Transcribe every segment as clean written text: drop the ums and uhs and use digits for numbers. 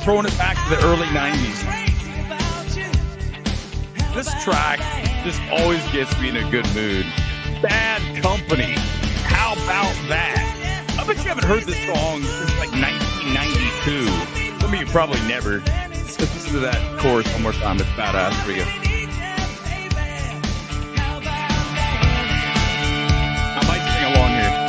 Throwing it back to the early 90s. This track just always gets me in a good mood. Bad Company. How about that? I bet you haven't heard this song since like 1992. Some of you probably never. Let's listen to that chorus one more time. It's badass for you. I might sing along here.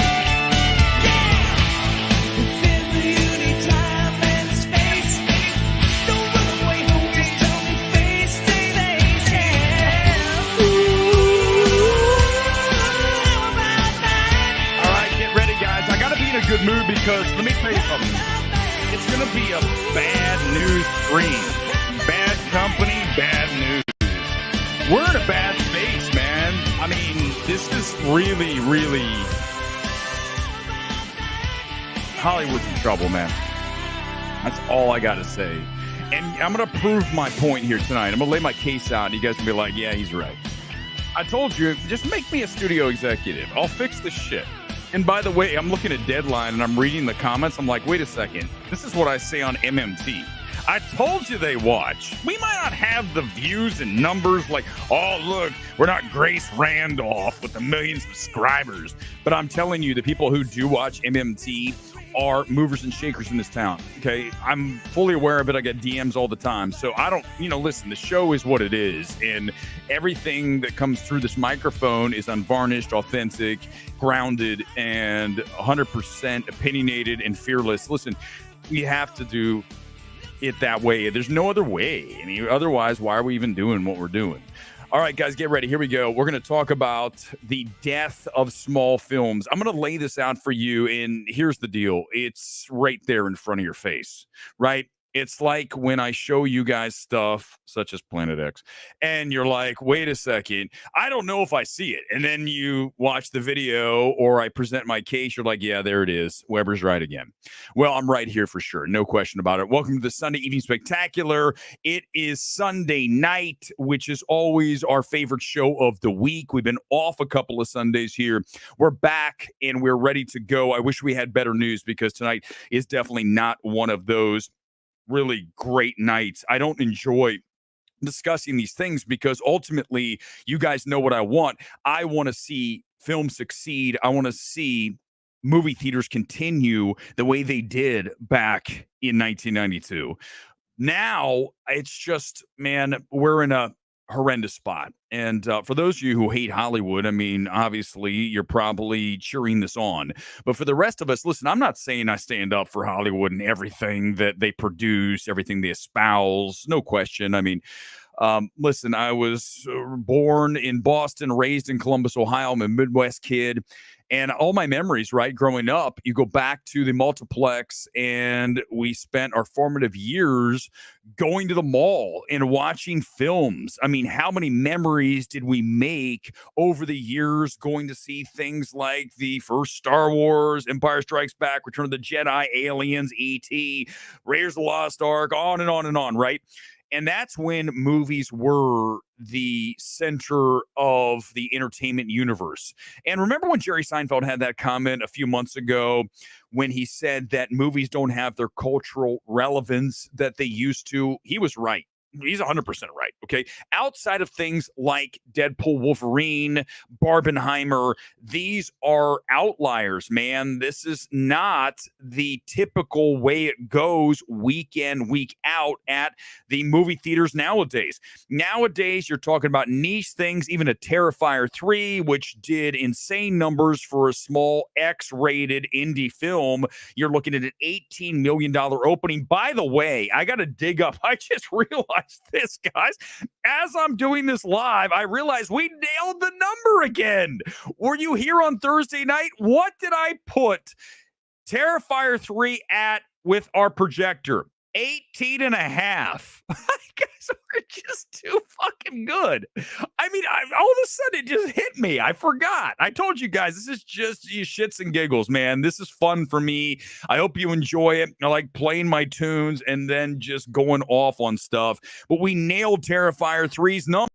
A good mood because let me tell you something. It's going to be a bad news stream. Bad Company, bad news. We're in a bad space, man. I mean, this is really, really Hollywood's in trouble, man. That's all I got to say. And I'm going to prove my point here tonight. I'm going to lay my case out, and you guys can be like, yeah, he's right. I told you, just make me a studio executive. I'll fix this shit. And by the way, I'm looking at Deadline and I'm reading the comments. I'm like, wait a second. This is what I say on MMT. I told you they watch. We might not have the views and numbers like, oh, look, we're not Grace Randolph with 1 million subscribers. But I'm telling you, the people who do watch MMT are movers and shakers in this town. Okay, I'm fully aware of it. I get DMs all the time. So I don't, listen, the show is what it is. And everything that comes through this microphone is unvarnished, authentic, grounded, and 100% opinionated and fearless. Listen, we have to do it that way. There's no other way. I mean, otherwise, why are we even doing what we're doing? All right, guys, get ready. Here we go. We're going to talk about the death of small films. I'm going to lay this out for you, and here's the deal. It's right there in front of your face, right? It's like when I show you guys stuff such as Planet X, and you're like, wait a second, I don't know if I see it. And then you watch the video or I present my case. You're like, yeah, there it is. Weber's right again. Well, I'm right here for sure. No question about it. Welcome to the Sunday Evening Spectacular. It is Sunday night, which is always our favorite show of the week. We've been off a couple of Sundays here. We're back and we're ready to go. I wish we had better news because tonight is definitely not one of those really great nights. I don't enjoy discussing these things because ultimately you guys know what I want. I want to see film succeed. I want to see movie theaters continue the way they did back in 1992. Now it's just, man, we're in a horrendous spot. And for those of you who hate Hollywood, I mean, obviously you're probably cheering this on. But for the rest of us, listen, I'm not saying I stand up for Hollywood and everything that they produce, everything they espouse. No question. I mean, listen, I was born in Boston, raised in Columbus, Ohio. I'm a Midwest kid. And all my memories, right, growing up, you go back to the multiplex and we spent our formative years going to the mall and watching films. I mean, how many memories did we make over the years going to see things like the first Star Wars, Empire Strikes Back, Return of the Jedi, Aliens, E.T., Raiders of the Lost Ark, on and on and on, right? And that's when movies were the center of the entertainment universe. And remember when Jerry Seinfeld had that comment a few months ago when he said that movies don't have their cultural relevance that they used to? He was right. He's 100% right. Okay. Outside of things like Deadpool, Wolverine, Barbenheimer, these are outliers, man. This is not the typical way it goes week in, week out at the movie theaters nowadays. Nowadays, you're talking about niche things, even a Terrifier 3, which did insane numbers for a small X-rated indie film. You're looking at an $18 million opening. By the way, I got to dig up. I just realized this, guys. As I'm doing this live, I realized we nailed the number again. Were you here on Thursday night? What did I put Terrifier 3 at with our projector? 18 and a half. Guys are just too fucking good. I mean, all of a sudden it just hit me. I forgot. I told you guys, this is just shits and giggles, man. This is fun for me. I hope you enjoy it. I like playing my tunes and then just going off on stuff. But we nailed Terrifier 3's number.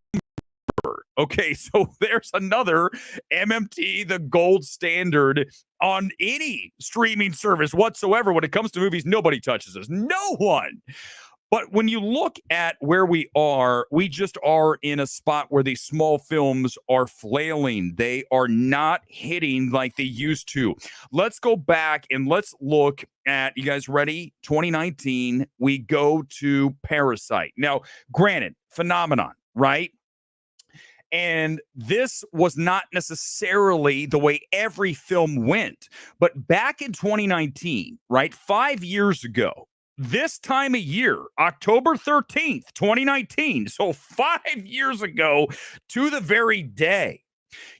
Okay, so there's another MMT, the gold standard on any streaming service whatsoever. When it comes to movies, nobody touches us. No one. But when you look at where we just are in a spot where these small films are flailing. They are not hitting like they used to. Let's go back and let's look at, you guys ready? 2019, we go to Parasite. Now, granted, phenomenon, right? And this was not necessarily the way every film went. But back in 2019, right, 5 years ago, this time of year, October 13th, 2019, so 5 years ago to the very day,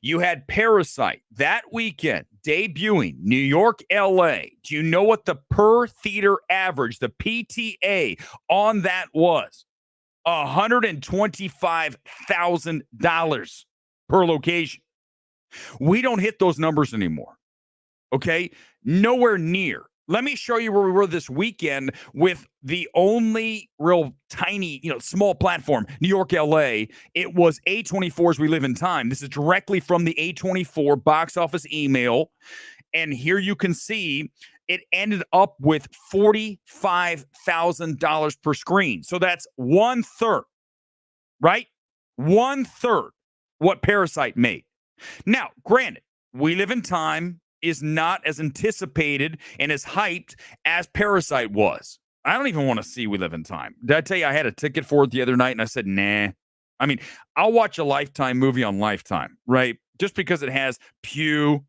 you had Parasite that weekend debuting New York, LA. Do you know what the per theater average, the PTA on that was? $125,000 per location. We don't hit those numbers anymore. Okay? Nowhere near. Let me show you where we were this weekend with the only real tiny, small platform, New York, LA. It was A24's We Live in Time. This is directly from the A24 box office email. And here you can see it ended up with $45,000 per screen. So that's 1/3, right? 1/3 what Parasite made. Now, granted, We Live in Time is not as anticipated and as hyped as Parasite was. I don't even want to see We Live in Time. Did I tell you I had a ticket for it the other night and I said, nah. I mean, I'll watch a Lifetime movie on Lifetime, right? Just because it has Pew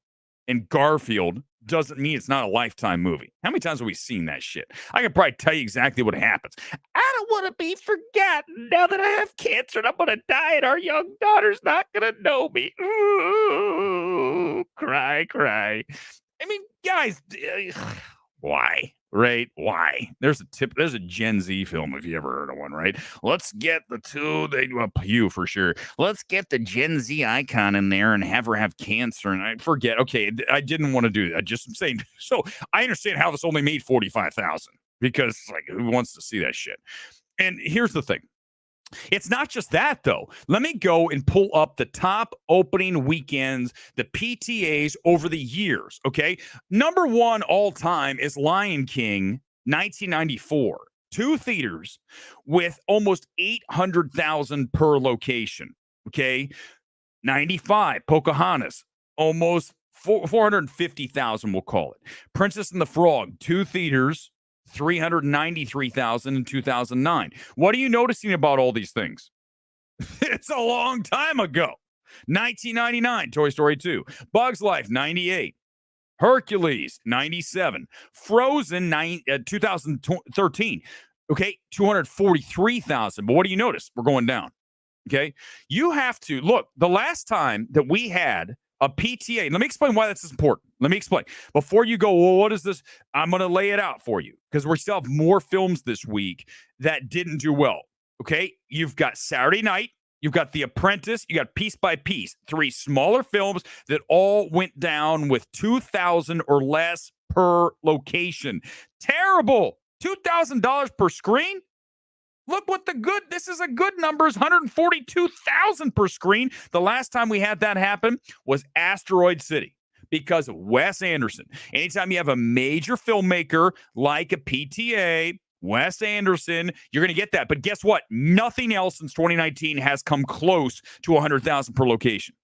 and Garfield doesn't mean it's not a Lifetime movie. How many times have we seen that shit? I can probably tell you exactly what happens. I don't want to be forgotten now that I have cancer and I'm going to die and our young daughter's not going to know me. Ooh, cry, cry. I mean, guys, why? Right? Why? There's a Gen Z film if you ever heard of one, right? Let's get Pew for sure. Let's get the Gen Z icon in there and have her have cancer. And I forget. Okay, I didn't want to do that. Just saying. So I understand how this only made 45,000 because who wants to see that shit? And here's the thing. It's not just that, though. Let me go and pull up the top opening weekends, the PTAs over the years, okay? Number one all time is Lion King, 1994. 2 theaters with almost 800,000 per location, okay? 95, Pocahontas, almost 450,000, we'll call it. Princess and the Frog, 2 theaters, 393,000 in 2009. What are you noticing about all these things? It's a long time ago. 1999, Toy Story 2. Bugs Life, 98. Hercules, 97. Frozen, 2013. Okay, 243,000. But what do you notice? We're going down. Okay, you have to look. The last time that we had a PTA. Let me explain why that's important. Let me explain. Before you go, well, what is this? I'm going to lay it out for you because we still have more films this week that didn't do well. Okay? You've got Saturday Night. You've got The Apprentice. You got Piece by Piece. 3 smaller films that all went down with 2,000 or less per location. Terrible. $2,000 per screen? Look what this is a good number, is 142,000 per screen. The last time we had that happen was Asteroid City because of Wes Anderson. Anytime you have a major filmmaker like a PTA Wes Anderson, you're going to get that. But guess what? Nothing else since 2019 has come close to 100,000 per location.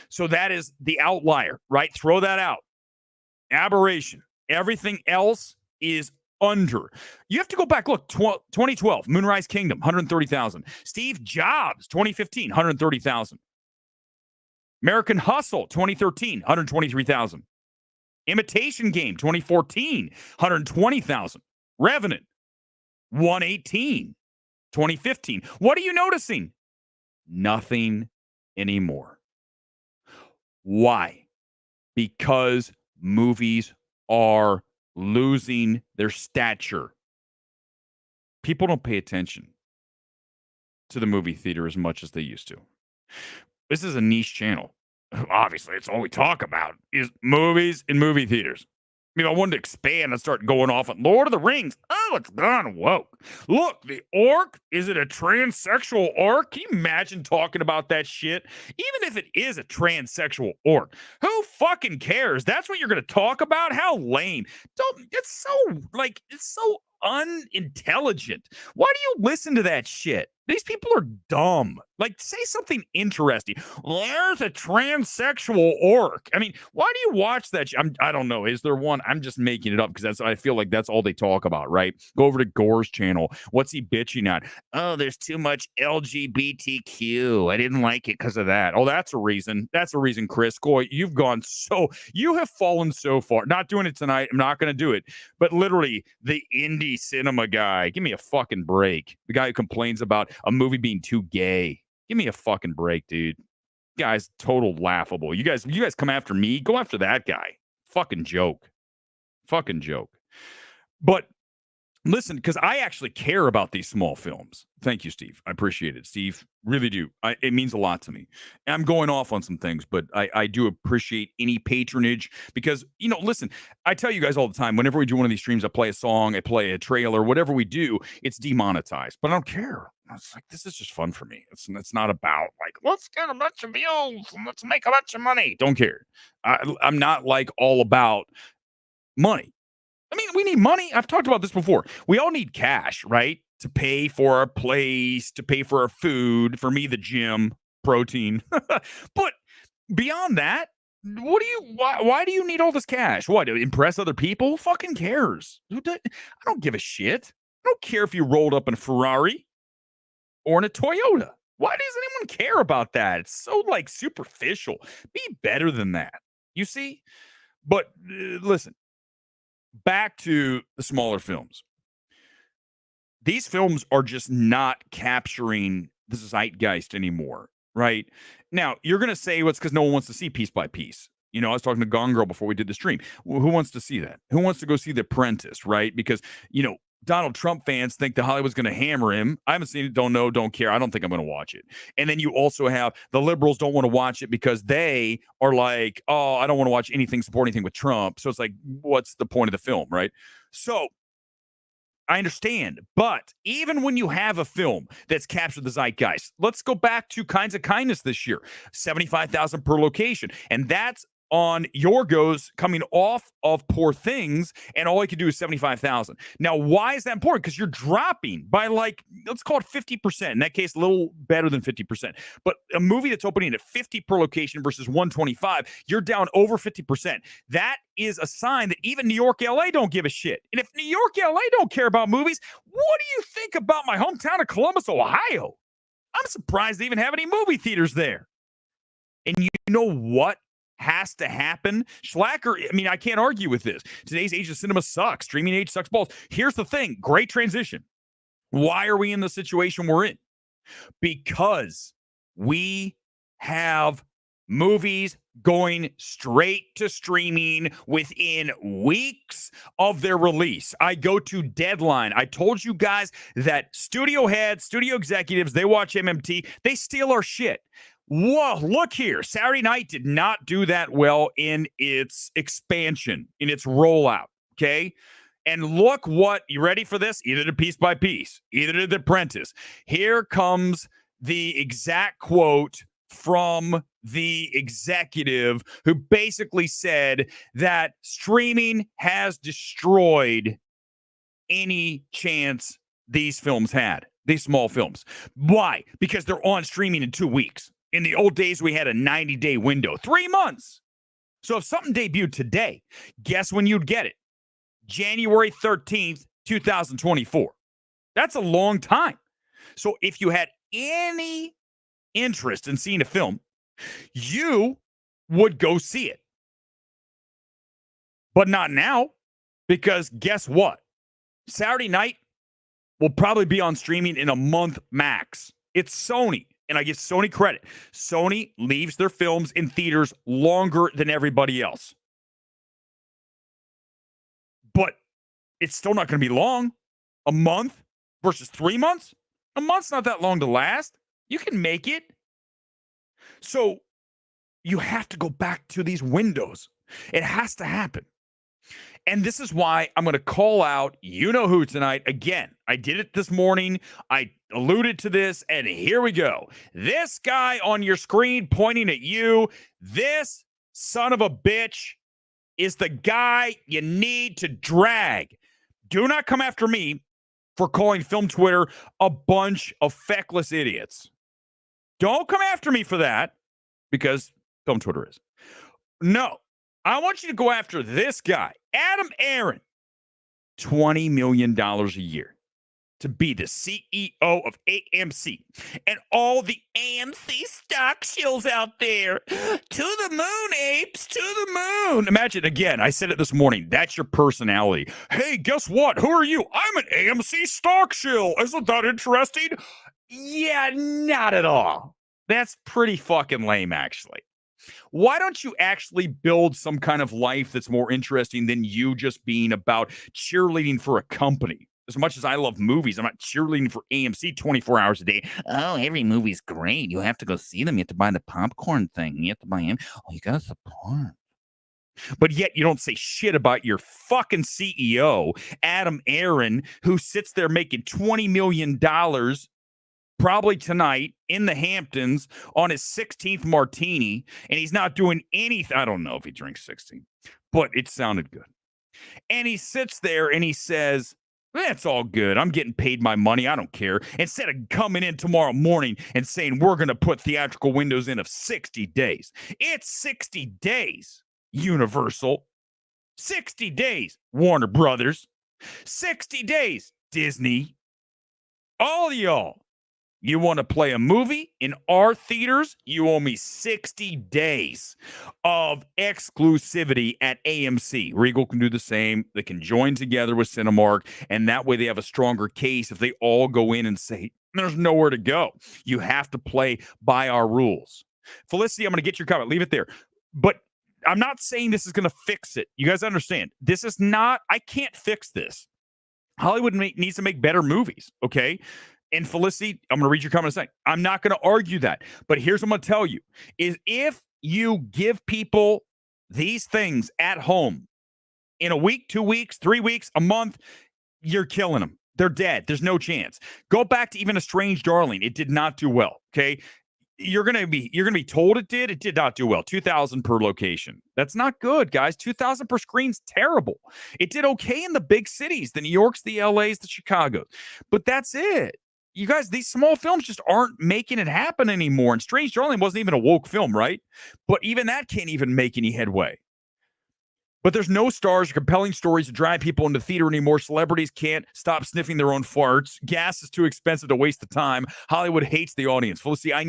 So that is the outlier, right? Throw that out. Aberration. Everything else is under. You have to go back. Look, 2012, Moonrise Kingdom, 130,000. Steve Jobs, 2015, 130,000. American Hustle, 2013, 123,000. Imitation Game, 2014, 120,000. Revenant, 118, 2015. What are you noticing? Nothing anymore. Why? Because movies are losing their stature. People don't pay attention to the movie theater as much as they used to. This is a niche channel. Obviously, it's all we talk about is movies and movie theaters. I mean, I wanted to expand and start going off on Lord of the Rings. Oh, it's gone woke. Look, the orc, is it a transsexual orc? Can you imagine talking about that shit? Even if it is a transsexual orc, who fucking cares? That's what you're going to talk about? How lame. It's so unintelligent. Why do you listen to that shit? These people are dumb. Like, say something interesting. There's a transsexual orc. I mean, why do you watch that? I don't know. Is there one? I'm just making it up because I feel like that's all they talk about, right? Go over to Gore's channel. What's he bitching at? Oh, there's too much LGBTQ. I didn't like it because of that. Oh, that's a reason. That's a reason, Chris. Goy, you have fallen so far. Not doing it tonight. I'm not going to do it. But literally, the indie cinema guy. Give me a fucking break. The guy who complains about a movie being too gay. Give me a fucking break, dude. Guys, total laughable. You guys come after me. Go after that guy. Fucking joke. Fucking joke. But listen, because I actually care about these small films. Thank you, Steve. I appreciate it, Steve. Really do. It means a lot to me. I'm going off on some things, but I do appreciate any patronage because, listen, I tell you guys all the time, whenever we do one of these streams, I play a song, I play a trailer, whatever we do, it's demonetized. But I don't care. It's like, this is just fun for me. It's not about like, let's get a bunch of views and let's make a bunch of money. Don't care. I'm not like all about money. I mean, we need money. I've talked about this before. We all need cash, right? To pay for our place, to pay for our food, for me, the gym, protein. But beyond that, why do you need all this cash? What, to impress other people? Who fucking cares? I don't give a shit. I don't care if you rolled up in a Ferrari or in a Toyota. Why does anyone care about that? It's so like superficial. Be better than that. You see? But listen. Back to the smaller films. These films are just not capturing the zeitgeist anymore, right? Now, you're going to say, well, it's because no one wants to see Piece by Piece. I was talking to Gone Girl before we did the stream. Well, who wants to see that? Who wants to go see The Apprentice, right? Because, Donald Trump fans think that Hollywood's going to hammer him. I haven't seen it, don't know, don't care. I don't think I'm going to watch it. And then you also have the liberals don't want to watch it because they are like, oh, I don't want to watch anything, support anything with Trump. So it's like, what's the point of the film, right? So I understand. But even when you have a film that's captured the zeitgeist, let's go back to Kinds of Kindness this year, 75,000 per location. And that's on Yorgos coming off of Poor Things, and all he could do is 75,000. Now, why is that important? Because you're dropping by let's call it 50%. In that case, a little better than 50%. But a movie that's opening at 50 per location versus 125, you're down over 50%. That is a sign that even New York, LA don't give a shit. And if New York, LA don't care about movies, what do you think about my hometown of Columbus, Ohio? I'm surprised they even have any movie theaters there. And you know what has to happen? Schlacker, I mean, I can't argue with this. Today's age of cinema sucks. Streaming age sucks balls. Here's the thing. Great transition. Why are we in the situation we're in? Because we have movies going straight to streaming within weeks of their release. I go to Deadline. I told you guys that studio heads, studio executives, they watch MMT. They steal our shit. Whoa, look here. Saturday Night did not do that well in its expansion, in its rollout, okay? And look what, you ready for this? Either the Piece by Piece, either The Apprentice. Here comes the exact quote from the executive who basically said that streaming has destroyed any chance these films had, these small films. Why? Because they're on streaming in 2 weeks. In the old days, we had a 90-day window, 3 months. So if something debuted today, guess when you'd get it? January 13th, 2024. That's a long time. So if you had any interest in seeing a film, you would go see it. But not now, because guess what? Saturday night will probably be on streaming in a month max. It's Sony, and I give Sony credit. Sony leaves their films in theaters longer than everybody else. But it's still not going to be long. A month versus 3 months? A month's not that long to last. You can make it. So you have to go back to these windows. It has to happen. And this is why I'm going to call out you-know-who tonight. Again, I did it this morning. I alluded to this, and here we go. This guy on your screen pointing at you, this son of a bitch is the guy you need to drag. Do not come after me for calling Film Twitter a bunch of feckless idiots. Don't come after me for that, because Film Twitter is. No. I want you to go after this guy, Adam Aaron, $20 million a year to be the CEO of AMC and all the AMC stock shills out there. To the moon, apes, to the moon. Imagine, again, I said it this morning, that's your personality. Hey, guess what? Who are you? I'm an AMC stock shill. Isn't that interesting? Yeah, not at all. That's pretty fucking lame, actually. Why don't you actually build some kind of life that's more interesting than you just being about cheerleading for a company? As much as I love movies, I'm not cheerleading for AMC 24 hours a day. Oh, every movie's great. You have to go see them. You have to buy the popcorn thing. You have to buy them. Oh, you got to support. But yet you don't say shit about your fucking CEO, Adam Aaron, who sits there making $20 million probably tonight in the Hamptons on his 16th martini, and he's not doing anything. I don't know if he drinks 16, but it sounded good. And he sits there and he says, that's all good. I'm getting paid my money. I don't care. Instead of coming in tomorrow morning and saying we're going to put theatrical windows in of 60 days. It's 60 days, Universal. 60 days, Warner Brothers. 60 days, Disney. All of y'all. You want to play a movie in our theaters? You owe me 60 days of exclusivity at AMC. Regal can do the same. They can join together with Cinemark, and that way they have a stronger case if they all go in and say, there's nowhere to go. You have to play by our rules. Felicity, I'm going to get your comment. Leave it there. But I'm not saying this is going to fix it. You guys understand. This is not, I can't fix this. Hollywood needs to make better movies, okay? And Felicity, I'm going to read your comment in a second. I'm not going to argue that. But here's what I'm going to tell you, is if you give people these things at home in a week, 2 weeks, 3 weeks, a month, you're killing them. They're dead. There's no chance. Go back to even A Strange Darling. It did not do well, okay? You're gonna be told it did. It did not do well. 2,000 per location. That's not good, guys. 2,000 per screen's terrible. It did okay in the big cities, the New Yorks, the LAs, the Chicagos. But that's it. You guys, these small films just aren't making it happen anymore. And Strange Darling wasn't even a woke film, right? But even that can't even make any headway. But there's no stars or compelling stories to drive people into theater anymore. Celebrities can't stop sniffing their own farts. Gas is too expensive to waste the time. Hollywood hates the audience. Felicity, I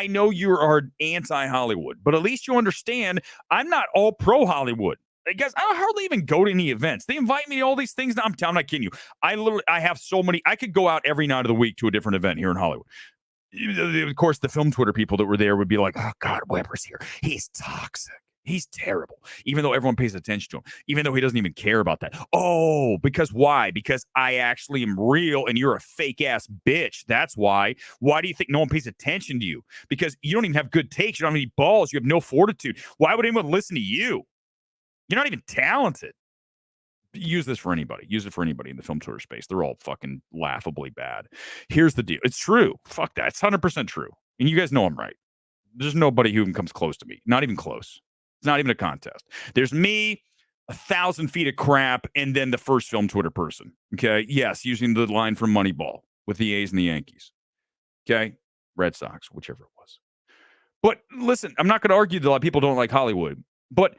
know you are anti-Hollywood, but at least you understand I'm not all pro-Hollywood. Guys, I don't hardly even go to any events. They invite me to all these things. I'm not kidding you. I have so many. I could go out every night of the week to a different event here in Hollywood. Of course, the Film Twitter people that were there would be like, oh, God, Weber's here. He's toxic. He's terrible, even though everyone pays attention to him, even though he doesn't even care about that. Oh, because why? Because I actually am real and you're a fake ass bitch. That's why. Why do you think no one pays attention to you? Because you don't even have good takes. You don't have any balls. You have no fortitude. Why would anyone listen to you? You're not even talented. Use this for anybody. Use it for anybody in the film Twitter space. They're all fucking laughably bad. Here's the deal. It's true. Fuck that. It's 100% true. And you guys know I'm right. There's nobody who even comes close to me. Not even close. It's not even a contest. There's me, 1,000 feet of crap, and then the first film Twitter person. Okay. Yes, using the line from Moneyball with the A's and the Yankees. Okay. Red Sox, whichever it was. But listen, I'm not going to argue that a lot of people don't like Hollywood. But,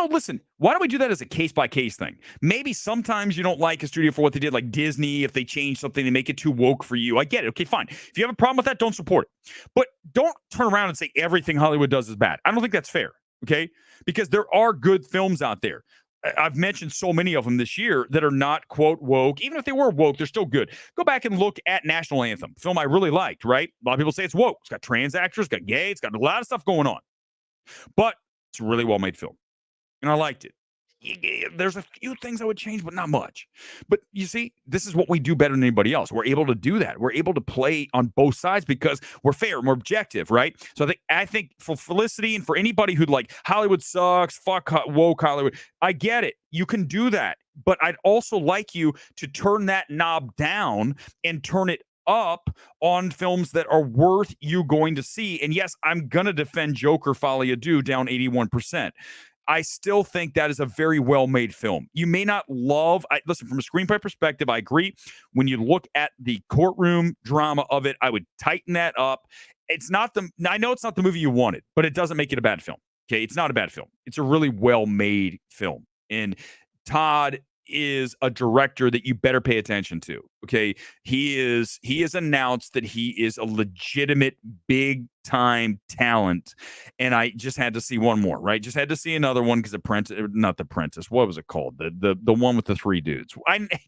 listen, why don't we do that as a case-by-case thing? Maybe sometimes you don't like a studio for what they did, like Disney, if they change something, they make it too woke for you. I get it. Okay, fine. If you have a problem with that, don't support it. But don't turn around and say everything Hollywood does is bad. I don't think that's fair, okay? Because there are good films out there. I've mentioned so many of them this year that are not, quote, woke. Even if they were woke, they're still good. Go back and look at National Anthem, film I really liked, right? A lot of people say it's woke. It's got trans actors, it's got gay, it's got a lot of stuff going on. But it's a really well-made film, and I liked it. There's a few things I would change, but not much. But you see, this is what we do better than anybody else. We're able to do that. We're able to play on both sides because we're fair and we're objective, right? So I think for Felicity and for anybody who'd like Hollywood sucks, fuck woke Hollywood, I get it. You can do that. But I'd also like you to turn that knob down and turn it up on films that are worth you going to see. And yes, I'm going to defend Joker Folie à Deux down 81%. I still think that is a very well-made film. You may not love, listen, from a screenplay perspective, I agree. When you look at the courtroom drama of it, I would tighten that up. I know it's not the movie you wanted, but it doesn't make it a bad film. Okay, it's not a bad film. It's a really well-made film. And Todd is a director that you better pay attention to. Okay, he has announced that he is a legitimate big time talent, and I just had to see one more. Right, just had to see another one because not the Apprentice. What was it called? The one with the three dudes.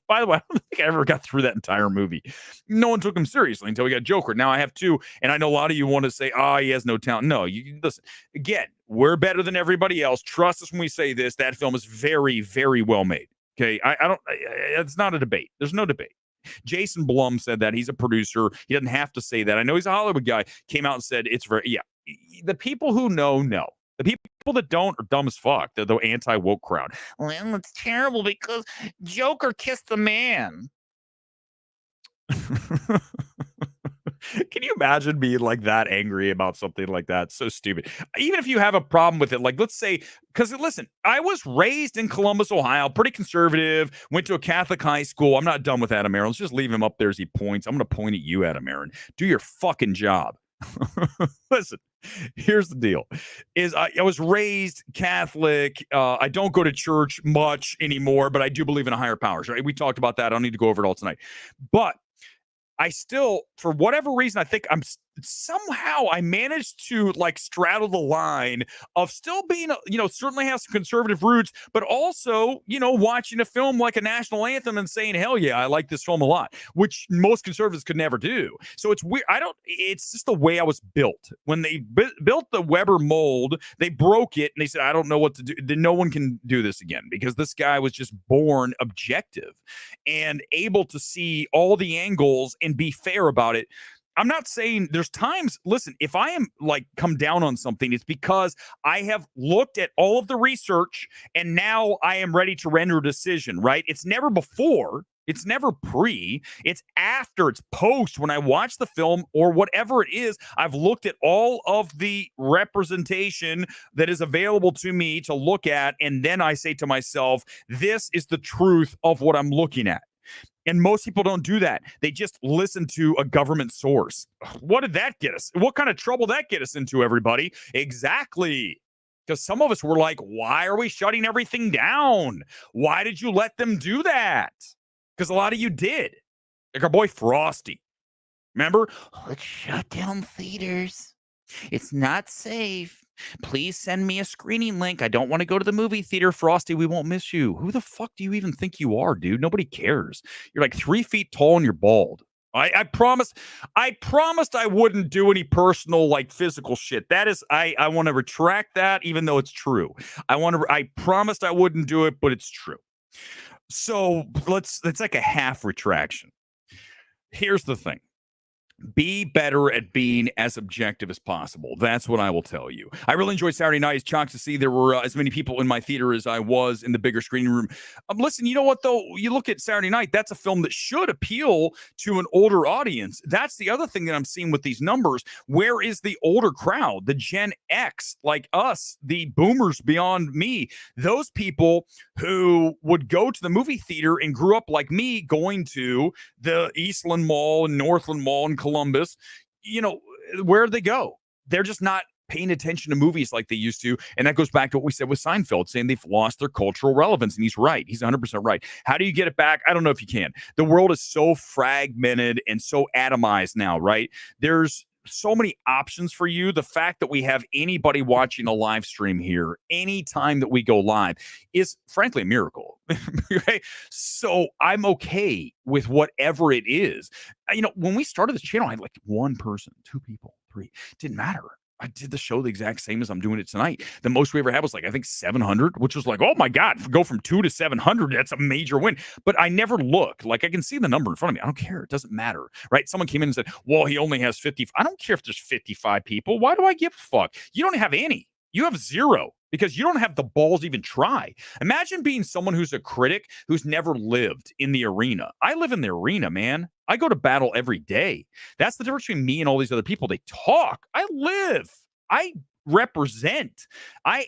By the way, I don't think I ever got through that entire movie. No one took him seriously until we got Joker. Now I have two, and I know a lot of you want to say, he has no talent. No, you listen again. We're better than everybody else. Trust us when we say this. That film is very, very well made. Okay, it's not a debate. There's no debate. Jason Blum said that. He's a producer. He doesn't have to say that. I know he's a Hollywood guy. Came out and said it's the people who know. The people that don't are dumb as fuck. They're the anti-woke crowd. Well, it's terrible because Joker kissed the man. Can you imagine being like that angry about something like that? So stupid. Even if you have a problem with it, like let's say, because listen, I was raised in Columbus, Ohio, pretty conservative, went to a Catholic high school. I'm not done with Adam Aaron. Let's just leave him up there as he points. I'm going to point at you, Adam Aaron. Do your fucking job. Listen, here's the deal is I was raised Catholic. I don't go to church much anymore, but I do believe in a higher powers, right? We talked about that. I don't need to go over it all tonight. But I still, for whatever reason, I think somehow I managed to like straddle the line of still being, certainly has some conservative roots, but also, watching a film like a national anthem and saying, hell yeah, I like this film a lot, which most conservatives could never do. So it's weird. It's just the way I was built. When they built the Weber mold, they broke it and they said, I don't know what to do. No one can do this again because this guy was just born objective and able to see all the angles and be fair about it. I'm not saying there's times, listen, if I am like come down on something, it's because I have looked at all of the research and now I am ready to render a decision, right? It's never before. It's never pre. It's after. It's post when I watch the film or whatever it is. I've looked at all of the representation that is available to me to look at. And then I say to myself, this is the truth of what I'm looking at. And most people don't do that. They just listen to a government source. What did that get us? What kind of trouble that get us into, everybody? Exactly. Because some of us were like, why are we shutting everything down? Why did you let them do that? Because a lot of you did. Like our boy Frosty. Remember? Let's shut down theaters. It's not safe. Please send me a screening link. I don't want to go to the movie theater. Frosty, we won't miss you. Who the fuck do you even think you are, dude? Nobody cares. You're like 3 feet tall and you're bald. I promised I wouldn't do any personal, like physical shit. That is, I want to retract that, even though it's true. I promised I wouldn't do it, but it's true. So it's like a half retraction. Here's the thing. Be better at being as objective as possible. That's what I will tell you. I really enjoyed Saturday night. It's shocked to see there were as many people in my theater as I was in the bigger screening room. Listen, you know what, though? You look at Saturday night, that's a film that should appeal to an older audience. That's the other thing that I'm seeing with these numbers. Where is the older crowd, the Gen X, like us, the boomers beyond me, those people who would go to the movie theater and grew up like me going to the Eastland Mall and Northland Mall and Columbus, where they go? They're just not paying attention to movies like they used to. And that goes back to what we said with Seinfeld, saying they've lost their cultural relevance. And he's right. He's 100% right. How do you get it back? I don't know if you can. The world is so fragmented and so atomized now, right? There's so many options for you. The fact that we have anybody watching a live stream here anytime that we go live is frankly a miracle. Okay? So I'm okay with whatever it is. When we started this channel, I had like one person, two people, three. Didn't matter. I did the show the exact same as I'm doing it tonight. The most we ever had was like, I think 700, which was like, oh my God, go from 2 to 700. That's a major win. But I never look. Like, I can see the number in front of me. I don't care. It doesn't matter, right? Someone came in and said, well, he only has 50. I don't care if there's 55 people. Why do I give a fuck? You don't have any. You have zero because you don't have the balls to even try. Imagine being someone who's a critic who's never lived in the arena. I live in the arena, man. I go to battle every day. That's the difference between me and all these other people. They talk. I live. I represent. I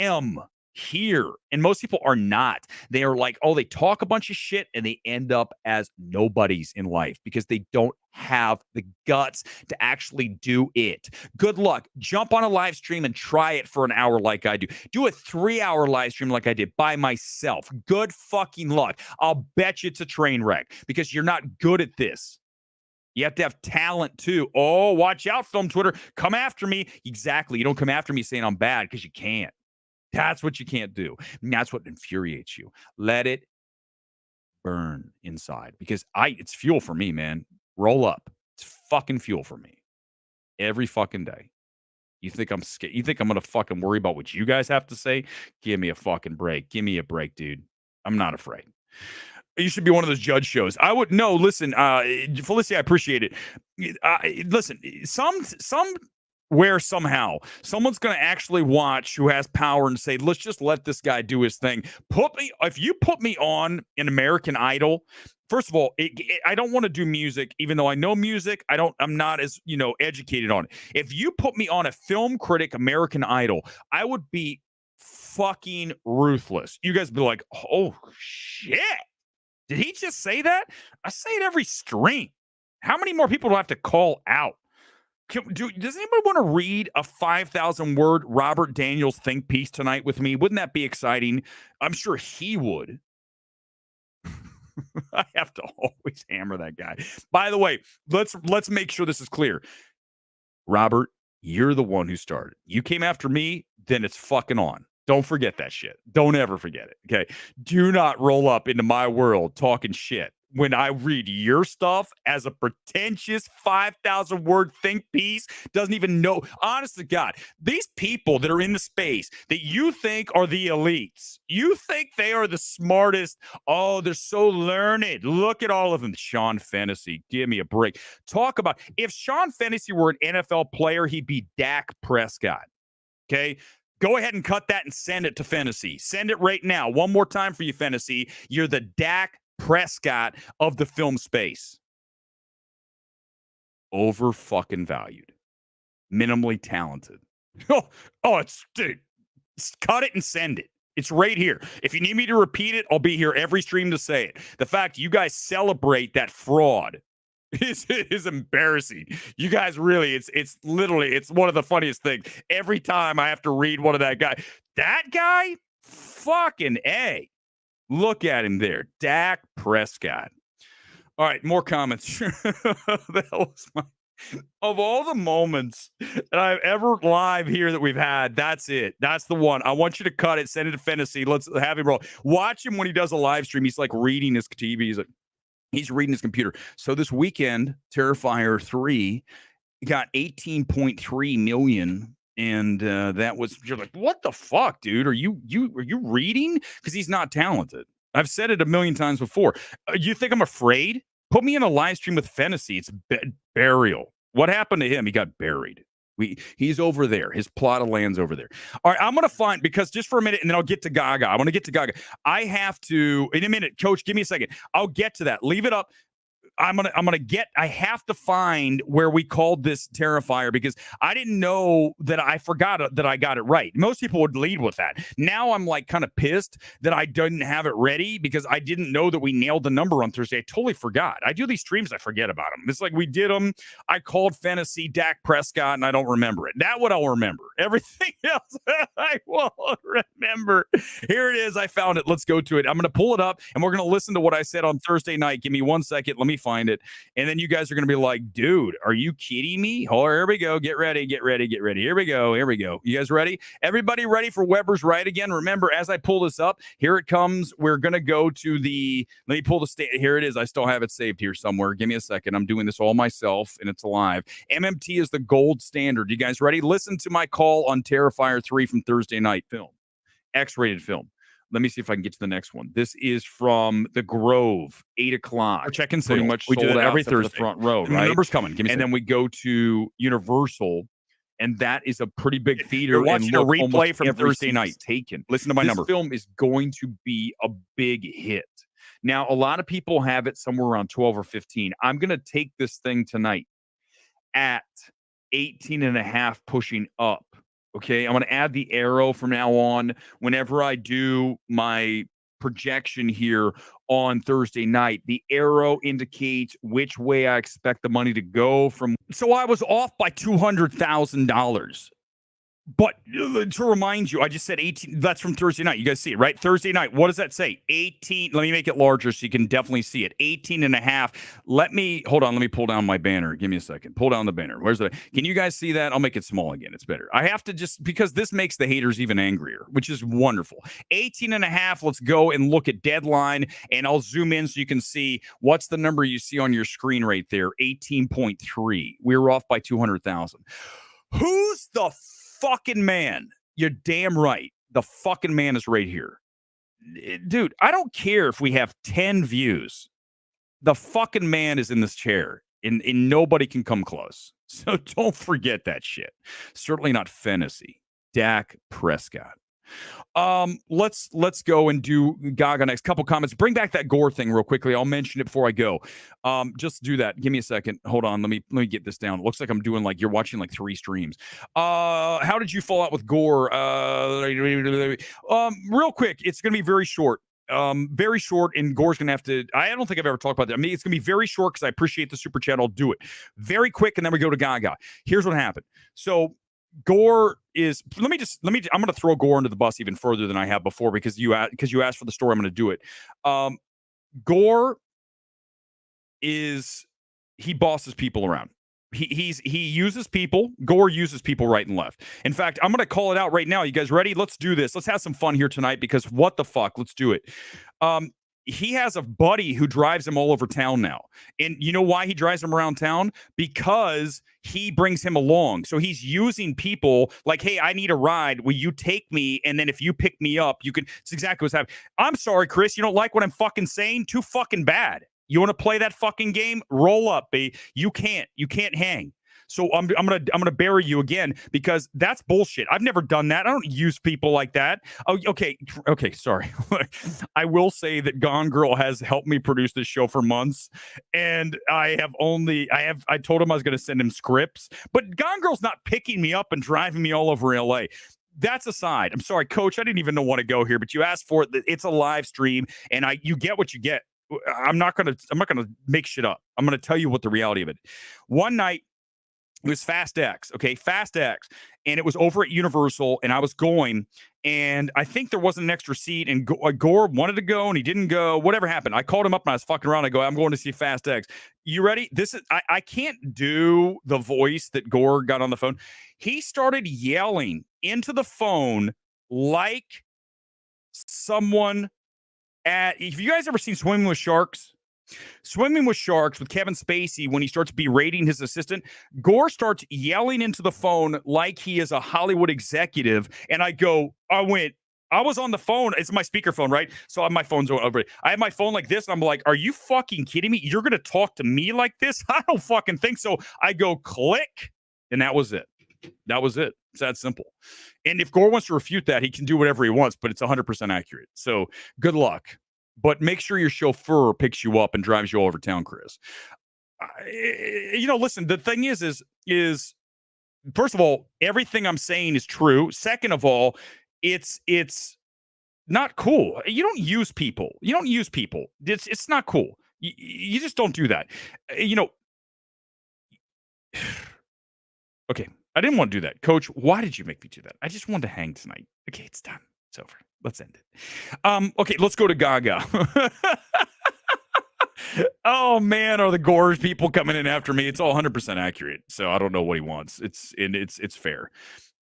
am here. And most people are not. They are like, oh, they talk a bunch of shit and they end up as nobodies in life because they don't have the guts to actually do it. Good luck. Jump on a live stream and try it for an hour like I do. Do a 3-hour live stream like I did by myself. Good fucking luck. I'll bet you it's a train wreck because you're not good at this. You have to have talent too. Oh, watch out, Film Twitter. Come after me. Exactly. You don't come after me saying I'm bad because you can't. That's what you can't do. And that's what infuriates you. Let it burn inside because it's fuel for me, man. Roll up. It's fucking fuel for me every fucking day. You think I'm scared? You think I'm going to fucking worry about what you guys have to say? Give me a fucking break. Give me a break, dude. I'm not afraid. You should be one of those judge shows. I would no. Listen, Felicity, I appreciate it. Listen, somewhere somehow someone's going to actually watch who has power and say, let's just let this guy do his thing. If you put me on an American Idol. First of all, I don't want to do music, even though I know music. I'm not as educated on it. If you put me on a film critic American Idol, I would be fucking ruthless. You guys would be like, oh shit. Did he just say that? I say it every stream. How many more people do I have to call out? Does anybody want to read a 5,000-word Robert Daniels think piece tonight with me? Wouldn't that be exciting? I'm sure he would. I have to always hammer that guy. By the way, let's make sure this is clear. Robert, you're the one who started. You came after me, then it's fucking on. Don't forget that shit. Don't ever forget it. Okay. Do not roll up into my world talking shit when I read your stuff as a pretentious 5,000-word think piece. Doesn't even know. Honest to God, these people that are in the space that you think are the elites, you think they are the smartest. Oh, they're so learned. Look at all of them. Sean Fennessy, give me a break. Talk about if Sean Fennessy were an NFL player, he'd be Dak Prescott. Okay. Go ahead and cut that and send it to Fennessy. Send it right now. One more time for you, Fennessy. You're the Dak Prescott of the film space. Over fucking valued. Minimally talented. Dude. Cut it and send it. It's right here. If you need me to repeat it, I'll be here every stream to say it. The fact you guys celebrate that fraud is embarrassing. You guys really, it's literally, it's one of the funniest things. Every time I have to read one of that guy, fucking A. Look at him there. Dak Prescott. All right, more comments. That was of all the moments that I've ever live here that we've had, that's it. That's the one. I want you to cut it, send it to Fennessy. Let's have him roll. Watch him when he does a live stream. He's like reading his TV. He's reading his computer. So this weekend, Terrifier 3 got 18.3 million. And that was, you're like, what the fuck, dude? Are you reading? Because he's not talented. I've said it a million times before. You think I'm afraid? Put me in a live stream with Fantasy. It's burial. What happened to him? He got buried. He's over there. His plot of land's over there. All right, I'm going to find, because just for a minute, and then I'll get to Gaga. I want to get to Gaga. I have to, in a minute, Coach, give me a second. I'll get to that. Leave it up. I have to find where we called this terrifier, because I didn't know that. I forgot that I got it right. Most people would lead with that. Now I'm like kind of pissed that I didn't have it ready, because I didn't know that we nailed the number on Thursday. I totally forgot. I do these streams, I forget about them. It's like we did them. I called Fantasy Dak Prescott, and I don't remember it. That what I'll remember. Everything else I won't remember. Here it is. I found it. Let's go to it. I'm going to pull it up, and we're going to listen to what I said on Thursday night. Give me 1 second. Let me find it, and then you guys are going to be like, dude, are you kidding me? Oh, here we go. Get ready. Here we go. You guys ready? Everybody ready for Weber's Right again? Remember, as I pull this up, here it comes. We're going to go to the, let me pull the state. Here it is. I still have it saved here somewhere. Give me a second. I'm doing this all myself, and it's live. MMT is the gold standard. You guys ready? Listen to my call on Terrifier 3 from Thursday night film, X-rated film. Let me see if I can get to the next one. This is from the Grove, 8 o'clock. We're checking pretty much. We do that every Thursday. The front row, right? The number's coming. Give me and then we go to Universal, and that is a pretty big theater. You're watching a replay from Thursday night. Taken. Listen to my number. This film is going to be a big hit. Now, a lot of people have it somewhere around 12 or 15. I'm going to take this thing tonight at 18.5, pushing up. Okay, I'm going to add the arrow from now on whenever I do my projection here on Thursday night. The arrow indicates which way I expect the money to go from. So I was off by $200,000. But to remind you, I just said 18. That's from Thursday night. You guys see it, right? Thursday night. What does that say? 18. Let me make it larger so you can definitely see it. 18.5. Hold on. Let me pull down my banner. Give me a second. Pull down the banner. Where's the, can you guys see that? I'll make it small again. It's better. I have to just, because this makes the haters even angrier, which is wonderful. 18.5. Let's go and look at deadline, and I'll zoom in so you can see what's the number you see on your screen right there. 18.3. We were off by 200,000. Who's the fucking man? You're damn right. The fucking man is right here. Dude, I don't care if we have 10 views. The fucking man is in this chair, and nobody can come close. So don't forget that shit. Certainly not Fantasy. Dak Prescott. Let's go and do Gaga next. Couple comments. Bring back that Gore thing real quickly. I'll mention it before I go. Just do that. Give me a second. Hold on. Let me get this down. It looks like I'm doing like you're watching like 3 streams. How did you fall out with Gore? Real quick. It's gonna be very short. Very short, and Gore's gonna have to. I don't think I've ever talked about that. I mean, it's gonna be very short because I appreciate the super chat. I'll do it very quick, and then we go to Gaga. Here's what happened. So Gore is. I'm going to throw Gore into the bus even further than I have before, because you asked for the story. I'm going to do it. Gore is, he bosses people around. He uses people. Gore uses people right and left. In fact, I'm going to call it out right now. You guys ready? Let's do this. Let's have some fun here tonight, because what the fuck? Let's do it. He has a buddy who drives him all over town now. And you know why he drives him around town? Because he brings him along. So he's using people like, hey, I need a ride. Will you take me? And then if you pick me up, you can. It's exactly what's happening. I'm sorry, Chris. You don't like what I'm fucking saying? Too fucking bad. You want to play that fucking game? Roll up, babe. You can't hang. So I'm gonna bury you again, because that's bullshit. I've never done that. I don't use people like that. Oh, okay, sorry. I will say that Gone Girl has helped me produce this show for months, and I told him I was gonna send him scripts, but Gone Girl's not picking me up and driving me all over LA. That's aside. I'm sorry, Coach. I didn't even want to go here, but you asked for it. It's a live stream, and you get what you get. I'm not gonna make shit up. I'm gonna tell you what the reality of it. One night, it was Fast X, and it was over at Universal, and I was going, and I think there wasn't an extra seat, and Gore wanted to go, and he didn't go. Whatever happened, I called him up, and I was fucking around. I go, I'm going to see Fast X. You ready? This is I can't do the voice that Gore got on the phone. He started yelling into the phone like someone at. If you guys ever seen Swimming with Sharks? Swimming with Sharks with Kevin Spacey, when he starts berating his assistant, Gore starts yelling into the phone like he is a Hollywood executive. And I went, I was on the phone. It's my speakerphone, right? So my phone's over. I have my phone like this. And I'm like, are you fucking kidding me? You're going to talk to me like this? I don't fucking think so. I go click, and that was it. That was it. It's that simple. And if Gore wants to refute that, he can do whatever he wants, but it's 100% accurate. So good luck. But make sure your chauffeur picks you up and drives you all over town, Chris. Listen, the thing is first of all, everything I'm saying is true. Second of all, it's not cool. You don't use people. It's not cool. You just don't do that. Okay. I didn't want to do that. Coach, why did you make me do that? I just wanted to hang tonight. Okay, it's done. It's over. Let's end it. Okay, let's go to Gaga. Oh man, are the Gores people coming in after me? It's all 100% accurate. So I don't know what he wants. It's fair.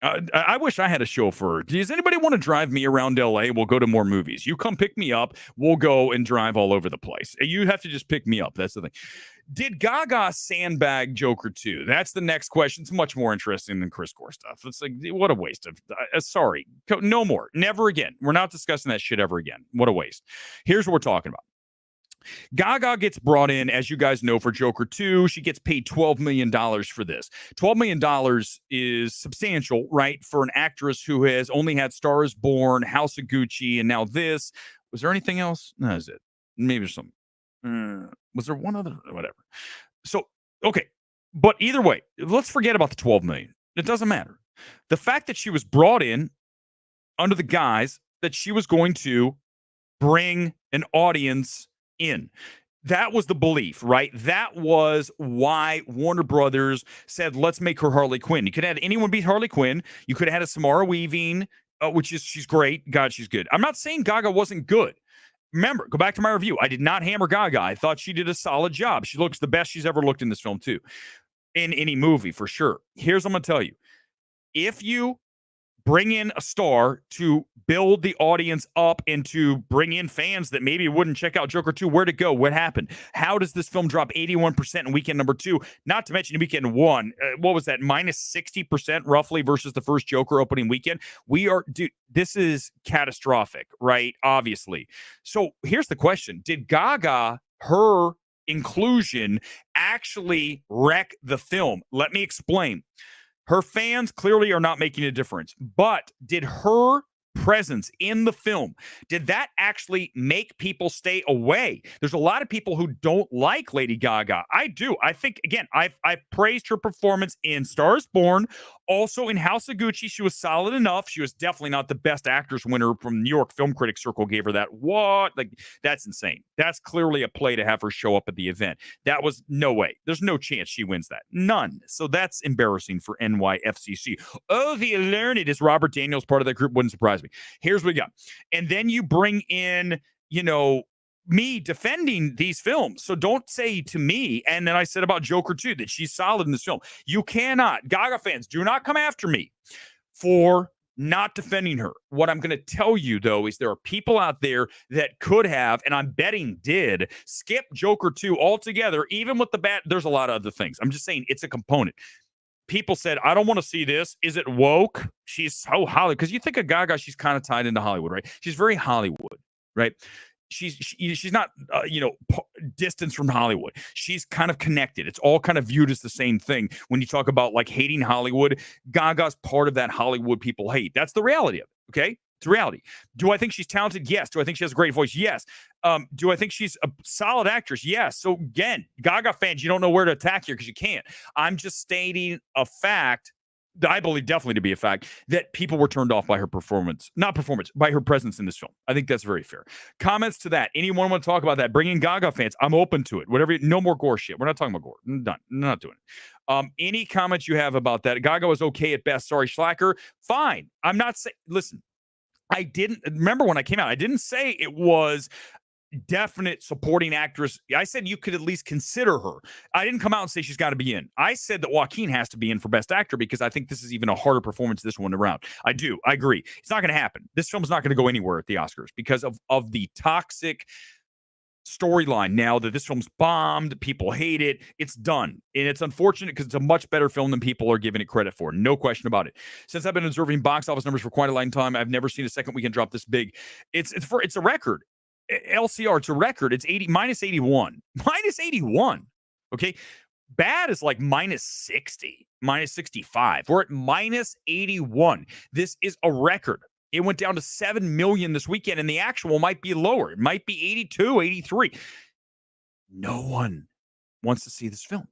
I wish I had a chauffeur. Does anybody want to drive me around LA? We'll go to more movies. You come pick me up. We'll go and drive all over the place. You have to just pick me up. That's the thing. Did Gaga sandbag Joker 2? That's the next question. It's much more interesting than Chris Gore stuff. It's like, what a waste of... sorry. No more. Never again. We're not discussing that shit ever again. What a waste. Here's what we're talking about. Gaga gets brought in, as you guys know, for Joker 2. She gets paid $12 million for this. $12 million is substantial, right, for an actress who has only had Stars Born, House of Gucci, and now this. Was there anything else? No, that's it. Maybe there's something. Was there one other? Whatever. So, okay. But either way, let's forget about the $12 million. It doesn't matter. The fact that she was brought in under the guise that she was going to bring an audience in. That was the belief, right? That was why Warner Brothers said, let's make her Harley Quinn. You could have anyone be Harley Quinn. You could have had a Samara Weaving, she's great. God, she's good. I'm not saying Gaga wasn't good. Remember, go back to my review. I did not hammer Gaga. I thought she did a solid job. She looks the best she's ever looked in this film, too. In any movie, for sure. Here's what I'm going to tell you. If you bring in a star to build the audience up and to bring in fans that maybe wouldn't check out Joker 2. Where'd it go? What happened? How does this film drop 81% in weekend number 2? Not to mention weekend 1. What was that? Minus 60% roughly versus the first Joker opening weekend. This is catastrophic, right? Obviously. So here's the question. Did Gaga, her inclusion, actually wreck the film? Let me explain. Her fans clearly are not making a difference, but did her presence in the film, did that actually make people stay away? There's a lot of people who don't like Lady Gaga. I do. I think, again, I've praised her performance in Stars Born. Also in House of Gucci, she was solid enough. She was definitely not the best actress winner from New York Film Critics Circle gave her that. What? Like, that's insane. That's clearly a play to have her show up at the event. That was no way. There's no chance she wins that. None. So that's embarrassing for NYFCC. Oh, the Illuminated is Robert Daniels, part of that group. Wouldn't surprise me. Here's what we got. And then you bring in, me defending these films. So don't say to me, and then I said about Joker 2, that she's solid in this film. You cannot. Gaga fans, do not come after me for not defending her. What I'm going to tell you, though, is there are people out there that could have, and I'm betting did, skip Joker 2 altogether, even with the bad. There's a lot of other things. I'm just saying it's a component. People said, I don't want to see this. Is it woke? She's so Hollywood. Because you think of Gaga, she's kind of tied into Hollywood, right? She's very Hollywood, right? She's not, distance from Hollywood. She's kind of connected. It's all kind of viewed as the same thing. When you talk about like hating Hollywood, Gaga's part of that Hollywood people hate. That's the reality of it. Okay. It's reality. Do I think she's talented? Yes. Do I think she has a great voice? Yes. Do I think she's a solid actress? Yes. So again, Gaga fans, you don't know where to attack here because you can't. I'm just stating a fact that I believe definitely to be a fact that people were turned off by her by her presence in this film. I think that's very fair. Comments to that. Anyone want to talk about that? Bring in Gaga fans. I'm open to it. Whatever. No more Gore shit. We're not talking about Gore. Done. Not doing it. Any comments you have about that? Gaga was okay at best. Sorry, Schlacker. Fine. I'm not saying. Listen, I didn't remember when I came out. I didn't say it was definite supporting actress. I said you could at least consider her. I didn't come out and say she's got to be in. I said that Joaquin has to be in for best actor because I think this is even a harder performance this one around. I do. I agree. It's not going to happen. This film's not going to go anywhere at the Oscars because of the toxic storyline now that this film's bombed, people hate it, it's done. And it's unfortunate because it's a much better film than people are giving it credit for. No question about it. Since I've been observing box office numbers for quite a long time, I've never seen a second weekend drop this big. It's a record. LCR, it's a record. It's minus 81. Minus 81. Okay. Bad is like minus 60, minus 65. We're at minus 81. This is a record. It went down to 7 million this weekend, and the actual might be lower. It might be 82, 83. No one wants to see this film.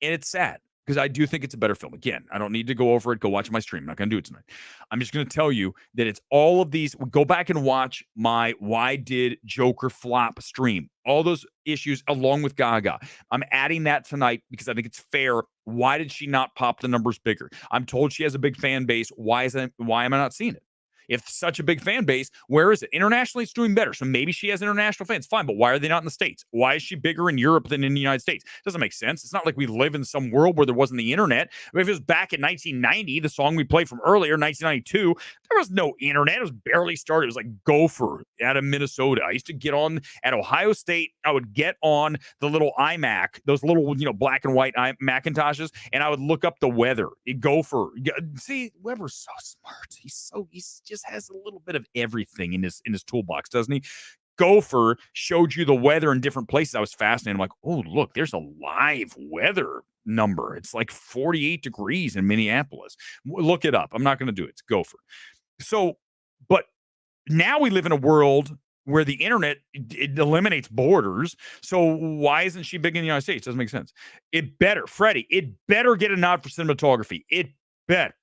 And it's sad because I do think it's a better film. Again, I don't need to go over it. Go watch my stream. I'm not going to do it tonight. I'm just going to tell you that it's all of these. Go back and watch my Why Did Joker Flop stream. All those issues along with Gaga. I'm adding that tonight because I think it's fair. Why did she not pop the numbers bigger? I'm told she has a big fan base. Why am I not seeing it? If such a big fan base, where is it? Internationally, it's doing better. So maybe she has international fans. Fine, but why are they not in the States? Why is she bigger in Europe than in the United States? Doesn't make sense. It's not like we live in some world where there wasn't the internet. I mean, if it was back in 1990, the song we played from earlier, 1992, there was no internet. It was barely started. It was like Gopher out of Minnesota. I used to get on at Ohio State. I would get on the little iMac, those little, black and white Macintoshes, and I would look up the weather. Gopher. See, Weber's so smart. He's just has a little bit of everything in his toolbox, doesn't he? Gopher showed you the weather in different places. I was fascinated. I'm like, oh, look, there's a live weather number. It's like 48 degrees in Minneapolis. Look it up. I'm not going to do it. It's Gopher. So, but now we live in a world where the internet, it eliminates borders. So why isn't she big in the United States? Doesn't make sense. It better get a nod for cinematography. It better.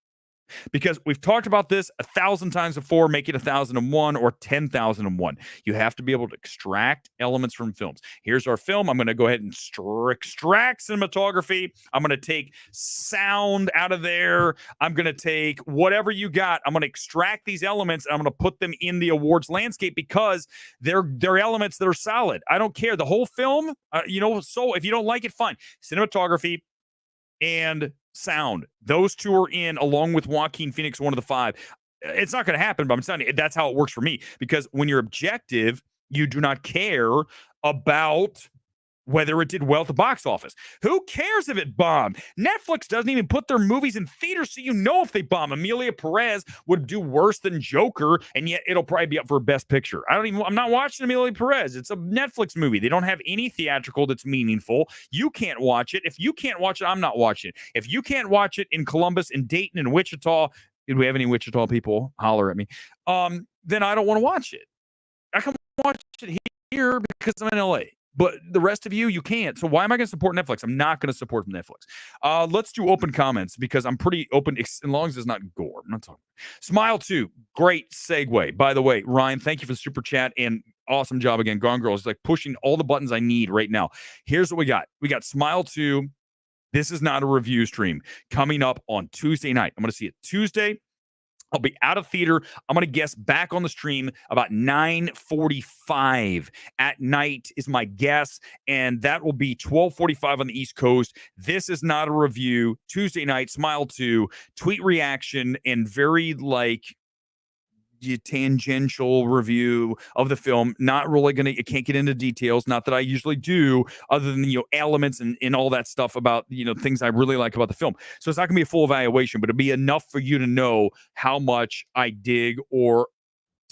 Because we've talked about this 1,000 times before, make it 1,001 or 10,001. You have to be able to extract elements from films. Here's our film. I'm going to go ahead and extract cinematography. I'm going to take sound out of there. I'm going to take whatever you got. I'm going to extract these elements, and I'm going to put them in the awards landscape because they're elements that are solid. I don't care. The whole film, so if you don't like it, fine. Cinematography and sound. Those two are in along with Joaquin Phoenix, one of the 5. It's not going to happen, but I'm telling you, that's how it works for me. Because when you're objective, you do not care about whether it did well at the box office. Who cares if it bombed? Netflix doesn't even put their movies in theaters, so you know if they bomb. Emilia Perez would do worse than Joker, and yet it'll probably be up for Best Picture. I'm not watching Emilia Perez. It's a Netflix movie. They don't have any theatrical that's meaningful. You can't watch it. If you can't watch it, I'm not watching it. If you can't watch it in Columbus and Dayton and Wichita, did we have any Wichita people holler at me? Then I don't want to watch it. I can watch it here because I'm in LA. But the rest of you can't. So why am I going to support Netflix? I'm not going to support Netflix. Let's do open comments because I'm pretty open as long as it's not gore. I'm not talking. Smile 2. Great segue. By the way, Ryan, thank you for the super chat and awesome job again. Gone Girl is like pushing all the buttons I need right now. Here's what we got. We got Smile 2. This is not a review stream coming up on Tuesday night. I'm going to see it Tuesday. I'll be out of theater. I'm going to guess back on the stream about 9:45 at night is my guess, and that will be 12:45 on the East Coast. This is not a review. Tuesday night, Smile 2, tweet reaction, and very tangential review of the film. Not really I can't get into details, not that I usually do, other than elements and all that stuff about things I really like about the film. So it's not gonna be a full evaluation, but it'll be enough for you to know how much I dig or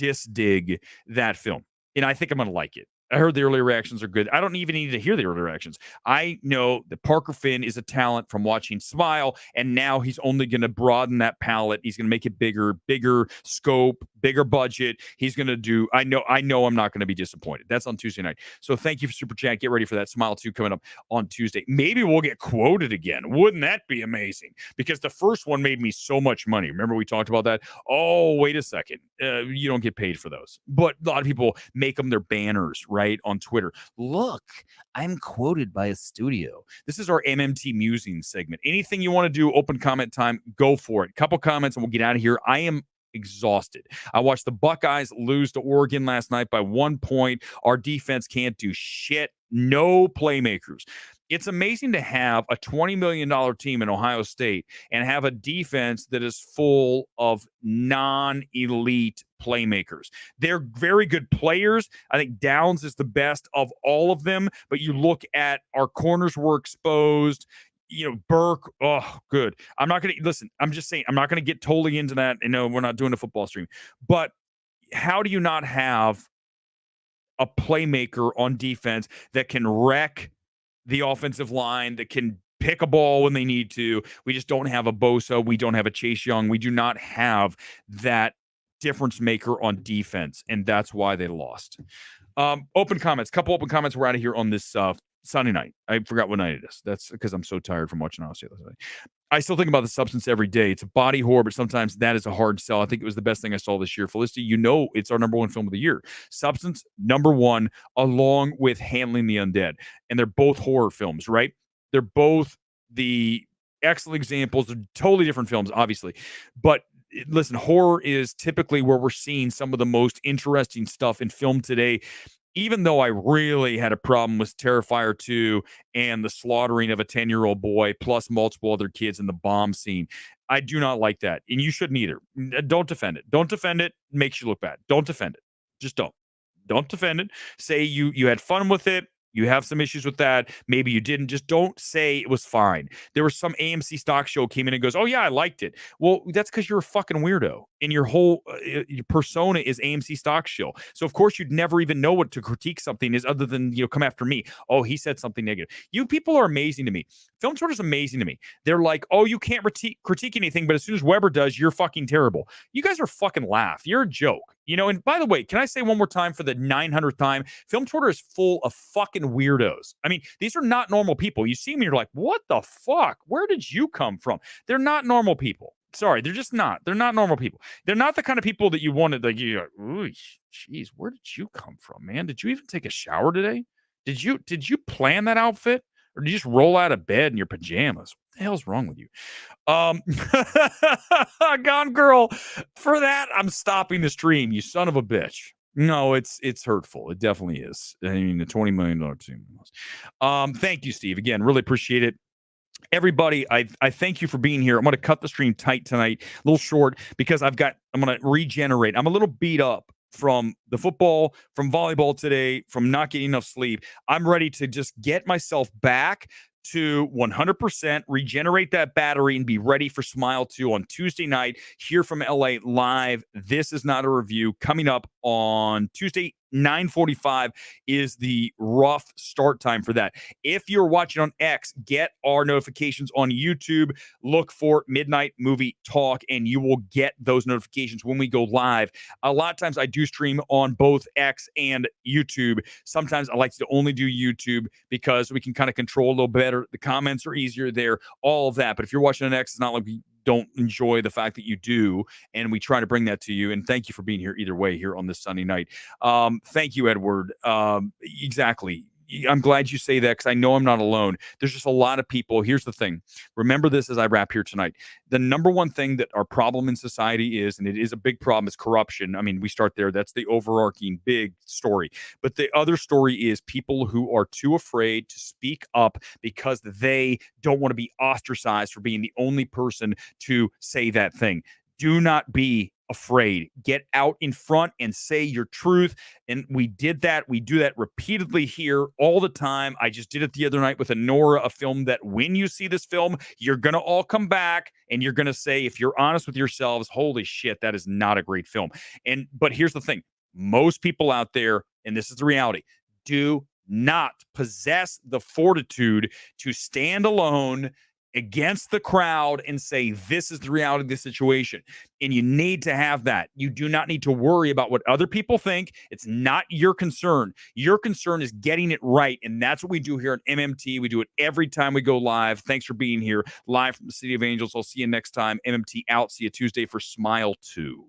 disdig that film. And I think I'm gonna like it. I heard the early reactions are good. I don't even need to hear the early reactions. I know that Parker Finn is a talent from watching Smile, and now he's only going to broaden that palette. He's going to make it bigger scope, bigger budget. He's going to do. I know. I'm not going to be disappointed. That's on Tuesday night. So thank you for super chat. Get ready for that Smile 2 coming up on Tuesday. Maybe we'll get quoted again. Wouldn't that be amazing? Because the first one made me so much money. Remember we talked about that? Oh, wait a second. You don't get paid for those, but a lot of people make them their banners, right, on Twitter. Look, I'm quoted by a studio. This is our MMT Musing segment. Anything you want to do, open comment time, go for it. Couple comments and we'll get out of here. I am exhausted. I watched the Buckeyes lose to Oregon last night by 1 point. Our defense can't do shit. No playmakers. It's amazing to have a $20 million team in Ohio State and have a defense that is full of non-elite playmakers. They're very good players. I think Downs is the best of all of them, but you look at our corners were exposed. Burke, oh, good. I'm not going to listen. I'm just saying, I'm not going to get totally into that. And no, we're not doing a football stream. But how do you not have a playmaker on defense that can wreck the offensive line, that can pick a ball when they need to? We just don't have a Bosa. We don't have a Chase Young. We do not have that difference maker on defense, and that's why they lost. Open comments. Couple open comments. We're out of here on this Sunday night. I forgot what night it is. That's because I'm so tired from watching Ohio State last night. I still think about the substance every day. It's a body horror, but sometimes that is a hard sell. I think it was the best thing I saw this year. Felicity, it's our number one film of the year. Substance, number one, along with Handling the Undead. And they're both horror films, right? They're both the excellent examples of totally different films, obviously. But listen, horror is typically where we're seeing some of the most interesting stuff in film today. Even though I really had a problem with Terrifier 2 and the slaughtering of a 10-year-old boy plus multiple other kids in the bomb scene, I do not like that. And you shouldn't either. Don't defend it. Don't defend it. It makes you look bad. Don't defend it. Just don't. Don't defend it. Say you had fun with it. You have some issues with that. Maybe you didn't. Just don't say it was fine. There was some AMC stock show came in and goes, oh, yeah, I liked it. Well, that's because you're a fucking weirdo. And your whole your persona is AMC stock show. So, of course, you'd never even know what to critique something is other than, come after me. Oh, he said something negative. You people are amazing to me. Film Twitter is amazing to me. They're like, oh, you can't critique anything, but as soon as Weber does, you're fucking terrible. You guys are fucking laugh. You're a joke. And by the way, can I say one more time for the 900th time? Film Twitter is full of fucking weirdos. I mean, these are not normal people. You see them, you're like, what the fuck? Where did you come from? They're not normal people. Sorry, they're just not. They're not normal people. They're not the kind of people that you wanted. Like, you're like, ooh, jeez, where did you come from, man? Did you even take a shower today? Did you plan that outfit? Or did you just roll out of bed in your pajamas? What the hell's wrong with you? Gone girl. For that, I'm stopping the stream, you son of a bitch. No, it's hurtful. It definitely is. I mean, the $20 million team. Thank you, Steve. Again, really appreciate it. Everybody, I thank you for being here. I'm going to cut the stream tight tonight, a little short, because I'm going to regenerate. I'm a little beat up from the football, from volleyball today, from not getting enough sleep. I'm ready to just get myself back to 100%, regenerate that battery, and be ready for Smile 2 on Tuesday night here from LA live. This is not a review. Coming up on Tuesday, 9:45 is the rough start time for that. If you're watching on X, get our notifications on YouTube. Look for Midnight Movie Talk, and you will get those notifications when we go live. A lot of times I do stream on both X and YouTube. Sometimes I like to only do YouTube because we can kind of control a little better. The comments are easier there, all of that. But if you're watching on X, it's not like we don't enjoy the fact that you do, and we try to bring that to you. And thank you for being here either way here on this Sunday night. Thank you, Edward. Exactly. I'm glad you say that because I know I'm not alone. There's just a lot of people. Here's the thing. Remember this as I wrap here tonight. The number one thing that our problem in society is, and it is a big problem, is corruption. I mean, we start there. That's the overarching big story. But the other story is people who are too afraid to speak up because they don't want to be ostracized for being the only person to say that thing. Do not be afraid. Get out in front and say your truth. And we did that. We do that repeatedly here all the time. I just did it the other night with Nora, a film that when you see this film, you're going to all come back and you're going to say, if you're honest with yourselves, holy shit, that is not a great film. But here's the thing. Most people out there, and this is the reality, do not possess the fortitude to stand alone against the crowd and say, this is the reality of the situation. And you need to have that. You do not need to worry about what other people think. It's not your concern. Your concern is getting it right. And that's what we do here at MMT. We do it every time we go live. Thanks for being here live from the City of Angels. I'll see you next time. MMT out. See you Tuesday for Smile 2.